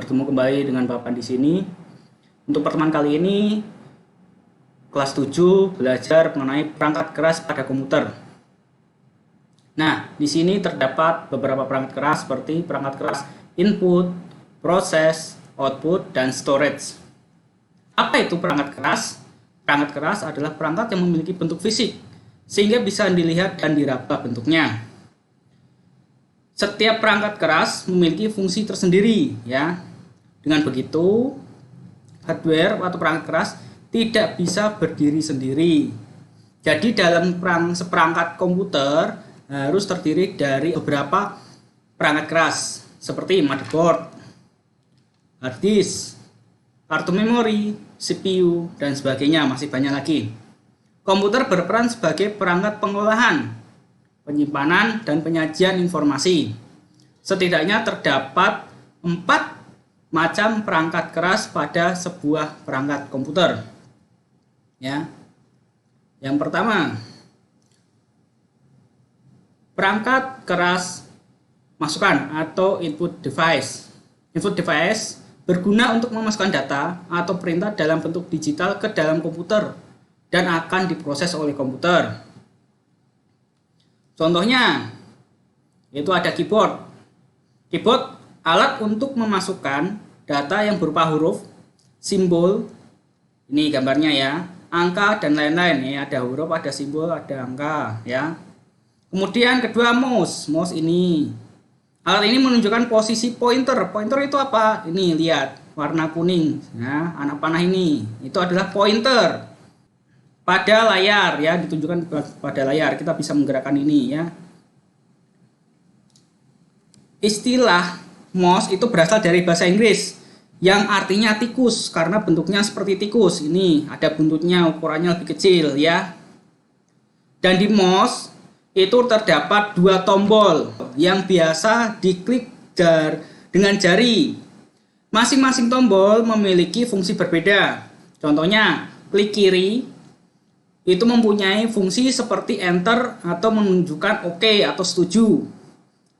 Bertemu kembali dengan Bapak di sini. Untuk pertemuan kali ini kelas 7 belajar mengenai perangkat keras pada komputer. Nah, di sini terdapat beberapa perangkat keras seperti perangkat keras input, proses, output, dan storage. Apa itu perangkat keras? Perangkat keras adalah perangkat yang memiliki bentuk fisik sehingga bisa dilihat dan diraba bentuknya. Setiap perangkat keras memiliki fungsi tersendiri, ya. Dengan begitu, hardware atau perangkat keras tidak bisa berdiri sendiri. Jadi dalam seperangkat komputer harus terdiri dari beberapa perangkat keras seperti motherboard, hard disk, kartu memori, CPU, dan sebagainya, masih banyak lagi. Komputer berperan sebagai perangkat pengolahan, penyimpanan, dan penyajian informasi. Setidaknya terdapat 4 macam perangkat keras pada sebuah perangkat komputer. Ya. Yang pertama, perangkat keras masukan atau input device. Input device berguna untuk memasukkan data atau perintah dalam bentuk digital ke dalam komputer dan akan diproses oleh komputer. Contohnya, itu ada keyboard. Keyboard alat untuk memasukkan data yang berupa huruf, simbol, ini gambarnya ya, angka dan lain-lain. Ya, ada huruf, ada simbol, ada angka, ya. Kemudian kedua, mouse ini. Alat ini menunjukkan posisi pointer. Pointer itu apa? Ini lihat, warna kuning. Nah, anak panah ini, itu adalah pointer. Pada layar, ya, ditunjukkan pada layar. Kita bisa menggerakkan ini, ya. Istilah mouse itu berasal dari bahasa Inggris yang artinya tikus karena bentuknya seperti tikus. Ini ada buntutnya, ukurannya lebih kecil, ya. Dan di mouse itu terdapat 2 tombol yang biasa diklik dengan jari. Masing-masing tombol memiliki fungsi berbeda. Contohnya, klik kiri itu mempunyai fungsi seperti enter atau menunjukkan OK atau setuju.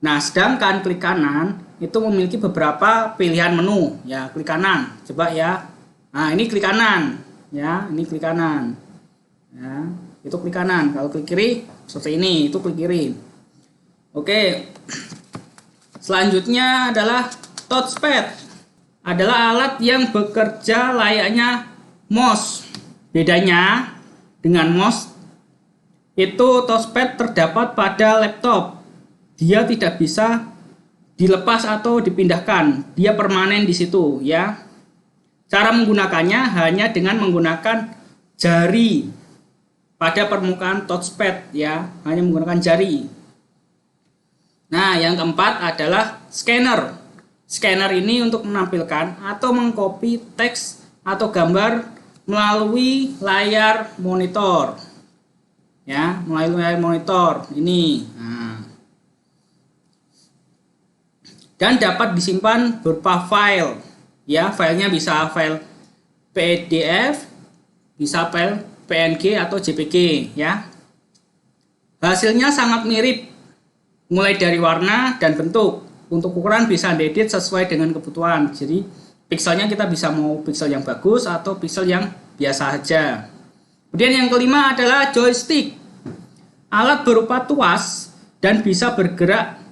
Nah, sedangkan klik kanan itu memiliki beberapa pilihan menu. Ya, klik kanan. Coba ya. Nah, ini klik kanan. Ya, ini klik kanan. Ya, itu klik kanan. Kalau klik kiri seperti ini, itu klik kiri. Oke. Selanjutnya adalah touchpad. Adalah alat yang bekerja layaknya mouse. Bedanya dengan mouse itu touchpad terdapat pada laptop. Dia tidak bisa dilepas atau dipindahkan. Dia permanen di situ, ya. Cara menggunakannya hanya dengan menggunakan jari pada permukaan touchpad, ya. Hanya menggunakan jari. Nah, yang keempat adalah scanner. Scanner ini untuk menampilkan atau mengcopy teks atau gambar melalui layar monitor. Ya, melalui layar monitor ini. Nah, dan dapat disimpan berupa file. Ya, filenya bisa file PDF, bisa file PNG atau JPG, ya. Hasilnya sangat mirip mulai dari warna dan bentuk. Untuk ukuran bisa diedit sesuai dengan kebutuhan. Jadi pixelnya kita bisa mau pixel yang bagus atau pixel yang biasa saja. Kemudian yang kelima adalah joystick. Alat berupa tuas dan bisa bergerak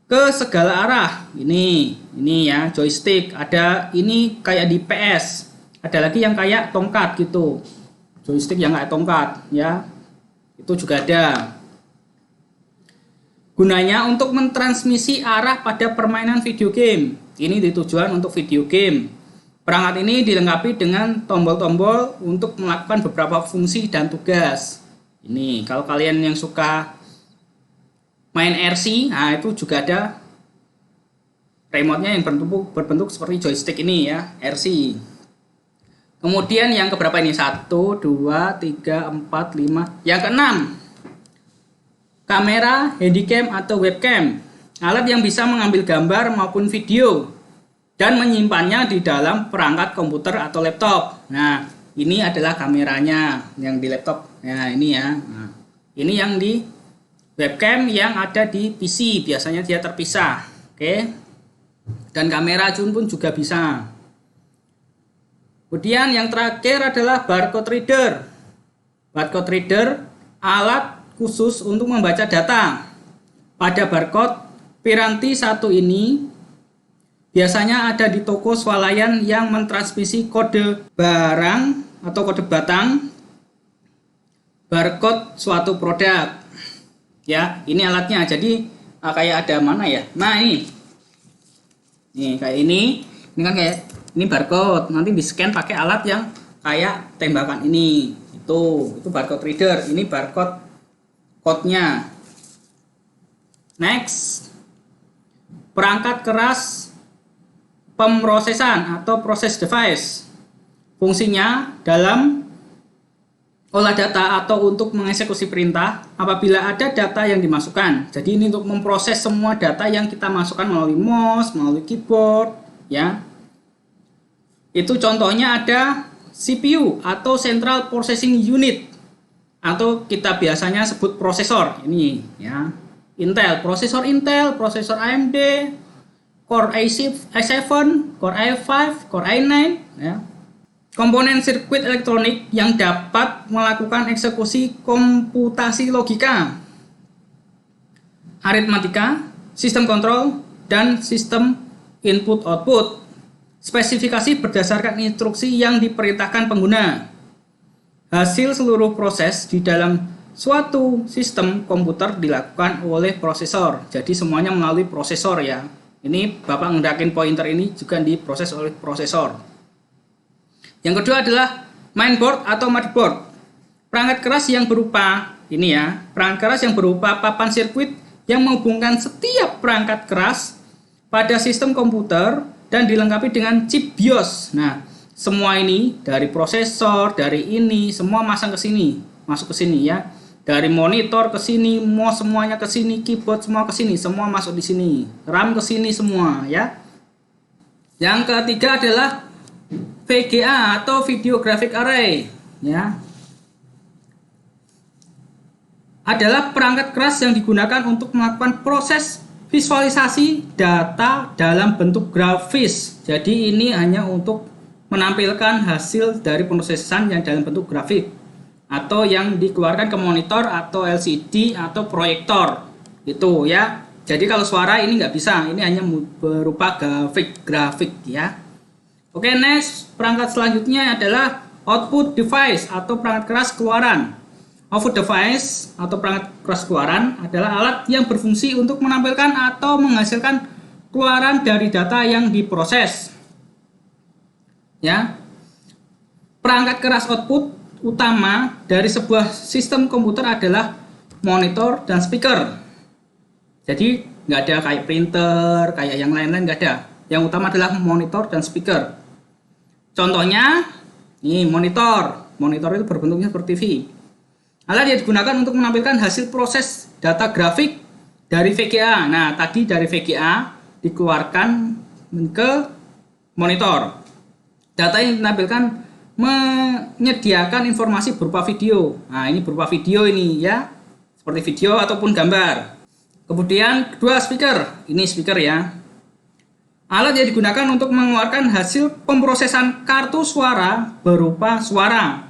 ke segala arah. Ini ya, joystick. Ada ini kayak di PS. Ada lagi yang kayak tongkat gitu. Joystick yang kayak tongkat, ya. Itu juga ada. Gunanya untuk mentransmisi arah pada permainan video game. Ini ditujuan untuk video game. Perangkat ini dilengkapi dengan tombol-tombol untuk melakukan beberapa fungsi dan tugas. Ini kalau kalian yang suka main RC, nah itu juga ada remote-nya yang berbentuk seperti joystick ini ya, RC. Kemudian yang keberapa ini? 1, 2, 3, 4, 5. Yang keenam, kamera, handycam atau webcam. Alat yang bisa mengambil gambar maupun video dan menyimpannya di dalam perangkat komputer atau laptop. Nah, ini adalah kameranya yang di laptop. Nah, ini ya. Nah, ini yang di webcam yang ada di PC, biasanya dia terpisah. Oke. Dan kamera zoom pun juga bisa. Kemudian yang terakhir adalah barcode reader. Barcode reader alat khusus untuk membaca data. Pada barcode Piranti 1 ini biasanya ada di toko swalayan yang mentransmisi kode barang atau kode batang barcode suatu produk. Ya, ini alatnya. Jadi kayak ada mana ya? Nah, ini. Nih, kayak ini. Ini kan kayak ini barcode. Nanti di-scan pakai alat yang kayak tembakan ini. Itu barcode reader. Ini barcode code-nya. Next. Perangkat keras pemrosesan atau process device. Fungsinya dalam olah data atau untuk mengeksekusi perintah apabila ada data yang dimasukkan. Jadi ini untuk memproses semua data yang kita masukkan melalui mouse, melalui keyboard, ya. Itu contohnya ada CPU atau Central Processing Unit atau kita biasanya sebut prosesor. Ini ya. Intel, prosesor AMD, Core i7, Core i5, Core i9, ya. Komponen sirkuit elektronik yang dapat melakukan eksekusi komputasi logika, aritmatika, sistem kontrol, dan sistem input-output. Spesifikasi berdasarkan instruksi yang diperintahkan pengguna. Hasil seluruh proses di dalam suatu sistem komputer dilakukan oleh prosesor. Jadi semuanya melalui prosesor ya. Ini Bapak ngedakin pointer ini juga diproses oleh prosesor. Yang kedua adalah mainboard atau motherboard. Perangkat keras yang berupa ini ya, perangkat keras yang berupa papan sirkuit yang menghubungkan setiap perangkat keras pada sistem komputer dan dilengkapi dengan chip BIOS. Nah, semua ini dari prosesor, dari ini semua masuk ke sini ya. Dari monitor ke sini, mouse semuanya ke sini, keyboard semua ke sini, semua masuk di sini. RAM ke sini semua ya. Yang ketiga adalah VGA atau Video Graphic Array ya. Adalah perangkat keras yang digunakan untuk melakukan proses visualisasi data dalam bentuk grafis. Jadi ini hanya untuk menampilkan hasil dari pemrosesan yang dalam bentuk grafik atau yang dikeluarkan ke monitor atau LCD atau proyektor gitu ya. Jadi kalau suara ini nggak bisa, ini hanya berupa grafik ya. Oke, next perangkat selanjutnya adalah output device atau perangkat keras keluaran. Output device atau perangkat keras keluaran adalah alat yang berfungsi untuk menampilkan atau menghasilkan keluaran dari data yang diproses ya. Perangkat keras output utama dari sebuah sistem komputer adalah monitor dan speaker. Jadi nggak ada kayak printer, kayak yang lain-lain nggak ada. Yang utama adalah monitor dan speaker. Contohnya, ini monitor. Monitor itu berbentuknya seperti TV. Alat yang digunakan untuk menampilkan hasil proses data grafik dari VGA. Nah, tadi dari VGA dikeluarkan ke monitor. Data yang ditampilkan menyediakan informasi berupa video. Nah, ini berupa video ini ya. Seperti video ataupun gambar. Kemudian kedua speaker. Ini speaker ya. Alat yang digunakan untuk mengeluarkan hasil pemrosesan kartu suara berupa suara.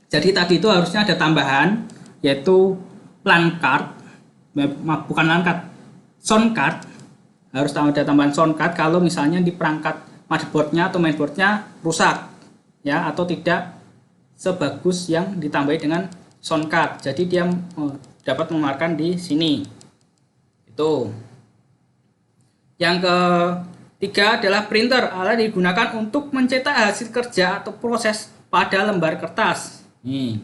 Jadi tadi itu harusnya ada tambahan yaitu LAN card. Bukan LAN card, sound card. Harus ada tambahan sound card kalau misalnya di perangkat motherboardnya atau mainboardnya rusak ya, atau tidak sebagus yang ditambahi dengan sound card. Jadi dia dapat mengeluarkan di sini. Itu. Yang ketiga adalah printer, alat yang digunakan untuk mencetak hasil kerja atau proses pada lembar kertas. Nih.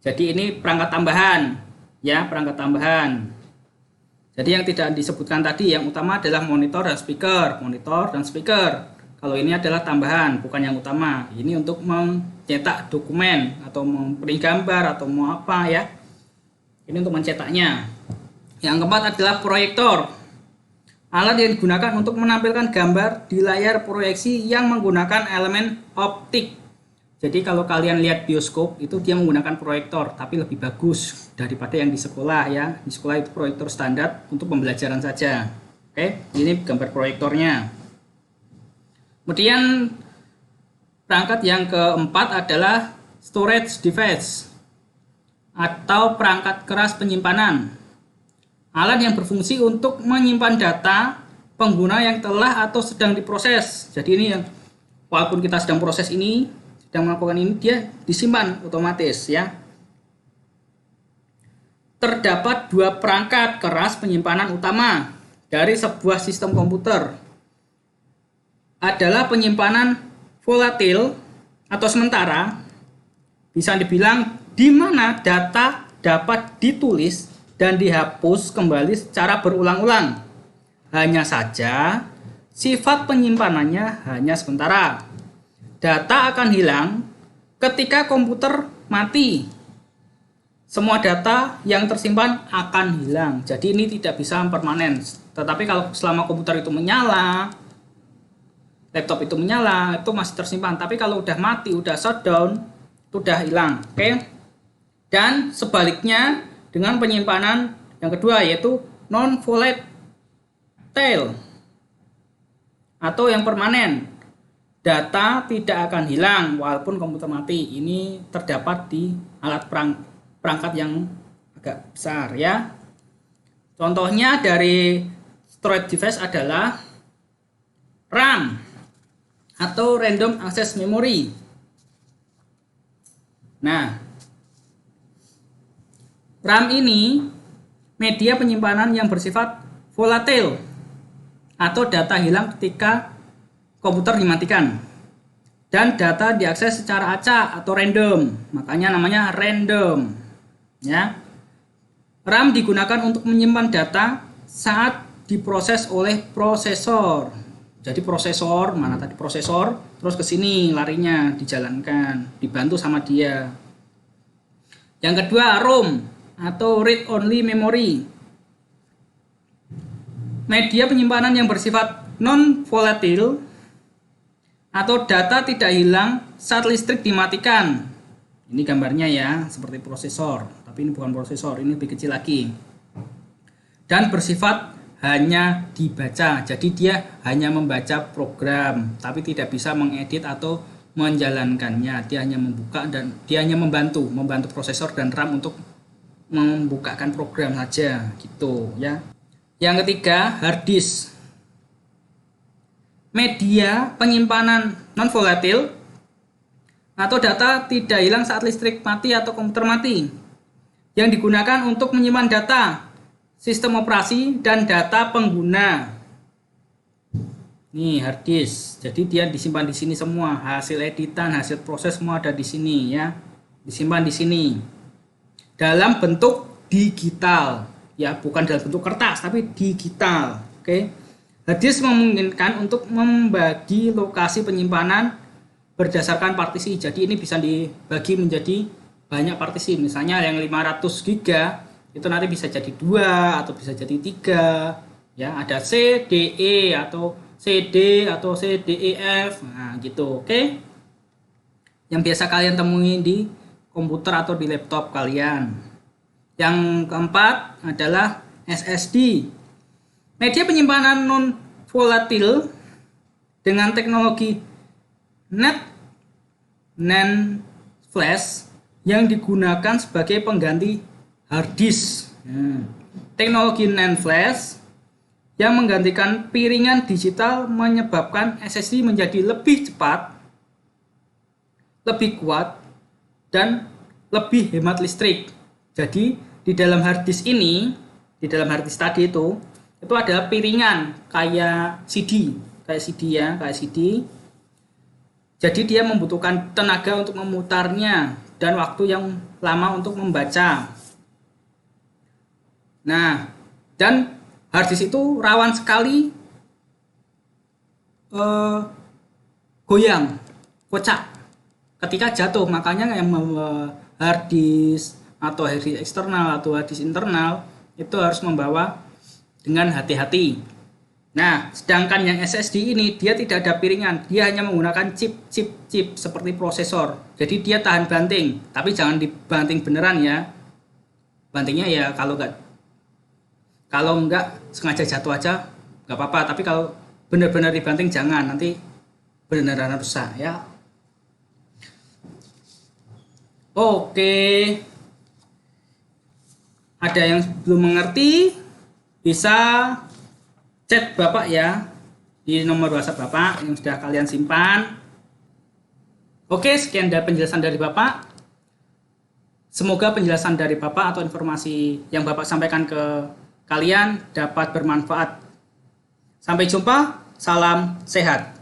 Jadi ini perangkat tambahan ya, perangkat tambahan. Jadi yang tidak disebutkan tadi yang utama adalah monitor dan speaker. Kalau ini adalah tambahan, bukan yang utama. Ini untuk mencetak dokumen atau memprint gambar atau mau apa ya. Ini untuk mencetaknya. Yang keempat adalah proyektor. Alat yang digunakan untuk menampilkan gambar di layar proyeksi yang menggunakan elemen optik. Jadi kalau kalian lihat bioskop itu dia menggunakan proyektor, tapi lebih bagus daripada yang di sekolah ya. Di sekolah itu proyektor standar untuk pembelajaran saja. Oke, ini gambar proyektornya. Kemudian perangkat yang keempat adalah storage device atau perangkat keras penyimpanan. Alat yang berfungsi untuk menyimpan data pengguna yang telah atau sedang diproses. Jadi ini yang walaupun kita sedang proses ini, sedang melakukan ini, dia disimpan otomatis ya. Terdapat dua perangkat keras penyimpanan utama dari sebuah sistem komputer. Adalah penyimpanan volatil atau sementara, bisa dibilang di mana data dapat ditulis dan dihapus kembali secara berulang-ulang. Hanya saja sifat penyimpanannya hanya sementara. Data akan hilang ketika komputer mati. Semua data yang tersimpan akan hilang. Jadi ini tidak bisa permanen. Tetapi kalau selama komputer itu menyala, laptop itu menyala, itu masih tersimpan. Tapi kalau udah mati, udah shutdown, itu udah hilang. Oke? Dan sebaliknya dengan penyimpanan yang kedua yaitu non-volatile atau yang permanen. Data tidak akan hilang walaupun komputer mati. Ini terdapat di alat perangkat yang agak besar ya. Contohnya dari storage device adalah RAM atau Random Access Memory. Nah, RAM ini media penyimpanan yang bersifat volatil atau data hilang ketika komputer dimatikan. Dan data diakses secara acak atau random, makanya namanya random. Ya. RAM digunakan untuk menyimpan data saat diproses oleh prosesor. Jadi prosesor, mana tadi prosesor, terus ke sini larinya dijalankan, dibantu sama dia. Yang kedua ROM atau read only memory. Media penyimpanan yang bersifat non volatil atau data tidak hilang saat listrik dimatikan. Ini gambarnya ya, seperti prosesor, tapi ini bukan prosesor, ini lebih kecil lagi. Dan bersifat hanya dibaca, jadi dia hanya membaca program, tapi tidak bisa mengedit atau menjalankannya. Dia hanya membuka dan dia hanya membantu prosesor dan RAM untuk membukakan program saja, gitu ya. Yang ketiga, hard disk. Media penyimpanan non volatil atau data tidak hilang saat listrik mati atau komputer mati, yang digunakan untuk menyimpan data, sistem operasi dan data pengguna. Nih hard disk. Jadi dia disimpan di sini semua, hasil editan, hasil proses semua ada di sini ya. Disimpan di sini. Dalam bentuk digital. Ya, bukan dalam bentuk kertas tapi digital. Oke. Hard disk memungkinkan untuk membagi lokasi penyimpanan berdasarkan partisi. Jadi ini bisa dibagi menjadi banyak partisi. Misalnya yang 500 GB itu nanti bisa jadi 2 atau bisa jadi 3. Ya, ada C, D, E atau CD atau C, D, E, F. Nah, gitu. Oke. Yang biasa kalian temui di komputer atau di laptop kalian. Yang keempat adalah SSD. Media penyimpanan non volatil dengan teknologi NAND flash yang digunakan sebagai pengganti hard disk. Teknologi NAND flash yang menggantikan piringan digital menyebabkan SSD menjadi lebih cepat, lebih kuat, dan lebih hemat listrik. Jadi di dalam hard disk ini, di dalam hard disk tadi itu adalah piringan kayak CD ya, kayak CD. Jadi dia membutuhkan tenaga untuk memutarnya dan waktu yang lama untuk membaca. Nah, dan hard disk itu rawan sekali goyang, kocak ketika jatuh. Makanya yang hard disk atau hard disk eksternal atau hard disk internal itu harus membawa dengan hati-hati. Nah, sedangkan yang SSD ini dia tidak ada piringan, dia hanya menggunakan chip seperti prosesor. Jadi dia tahan banting, tapi jangan dibanting beneran ya. Bantingnya ya kalau enggak sengaja jatuh aja nggak apa-apa, tapi kalau benar-benar dibanting jangan, nanti benar-benar rusak ya. Oke, ada yang belum mengerti bisa chat Bapak ya di nomor WhatsApp Bapak yang sudah kalian simpan. Oke, sekian dari penjelasan dari Bapak. Semoga penjelasan dari Bapak atau informasi yang Bapak sampaikan ke kalian dapat bermanfaat. Sampai jumpa, salam sehat.